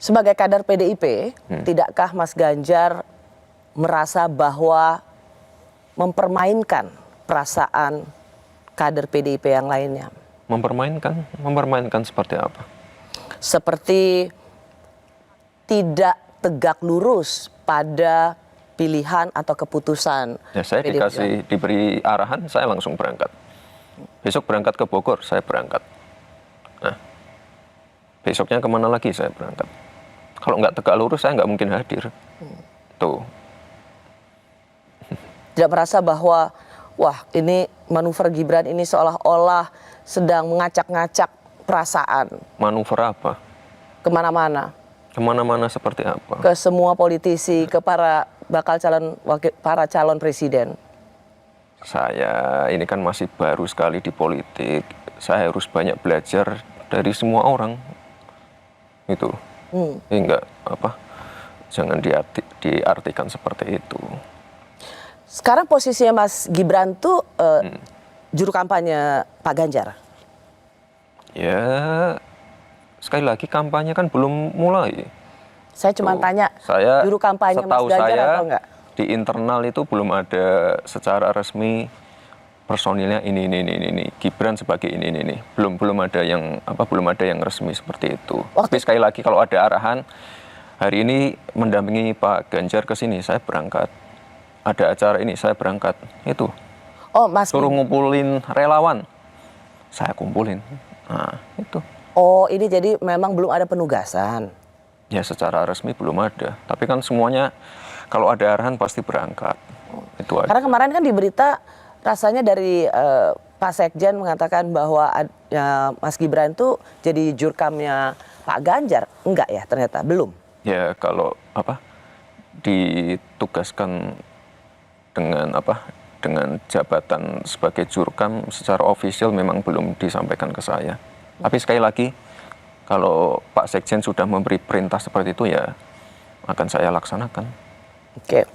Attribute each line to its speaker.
Speaker 1: Sebagai kader PDIP, tidakkah Mas Ganjar merasa bahwa mempermainkan perasaan kader PDIP yang lainnya?
Speaker 2: Mempermainkan? Mempermainkan seperti apa?
Speaker 1: Seperti tidak tegak lurus pada pilihan atau keputusan.
Speaker 2: Ya, saya
Speaker 1: PDIP.
Speaker 2: diberi arahan, saya langsung berangkat. Besok berangkat ke Bogor, saya berangkat. Nah, besoknya kemana lagi saya berangkat. Kalau nggak tegak lurus, saya nggak mungkin hadir. Tuh.
Speaker 1: Tidak merasa bahwa, wah ini manuver Gibran ini seolah-olah sedang mengacak-ngacak perasaan.
Speaker 2: Manuver apa?
Speaker 1: Kemana-mana.
Speaker 2: Kemana-mana seperti apa?
Speaker 1: Ke semua politisi, ke para para calon presiden.
Speaker 2: Saya ini kan masih baru sekali di politik. Saya harus banyak belajar dari semua orang. Itu. Enggak apa? Jangan diartikan seperti itu.
Speaker 1: Sekarang posisinya Mas Gibran tuh juru kampanye Pak Ganjar.
Speaker 2: Ya, sekali lagi kampanye kan belum mulai.
Speaker 1: Saya cuma tanya,
Speaker 2: Saya,
Speaker 1: juru kampanye Mas
Speaker 2: setahu
Speaker 1: Ganjar
Speaker 2: saya,
Speaker 1: atau enggak?
Speaker 2: di internal itu belum ada secara resmi personilnya ini. Gibran sebagai ini. Belum ada yang resmi seperti itu. Tapi sekali lagi kalau ada arahan, hari ini mendampingi Pak Ganjar ke sini, saya berangkat. Ada acara ini, saya berangkat. Itu.
Speaker 1: Oh, Mas
Speaker 2: Suruh ngumpulin relawan, saya kumpulin. Nah, itu.
Speaker 1: Oh, ini jadi memang belum ada penugasan.
Speaker 2: Ya, secara resmi belum ada. Tapi kan semuanya kalau ada arahan pasti berangkat. Itu aja.
Speaker 1: Karena kemarin kan di berita rasanya dari Pak Sekjen mengatakan bahwa Mas Gibran itu jadi jurkamnya Pak Ganjar. Enggak ya, ternyata belum.
Speaker 2: Ya, kalau ditugaskan dengan jabatan sebagai jurkam secara ofisial memang belum disampaikan ke saya. Tapi sekali lagi, kalau Pak Sekjen sudah memberi perintah seperti itu, ya akan saya laksanakan.
Speaker 1: Oke.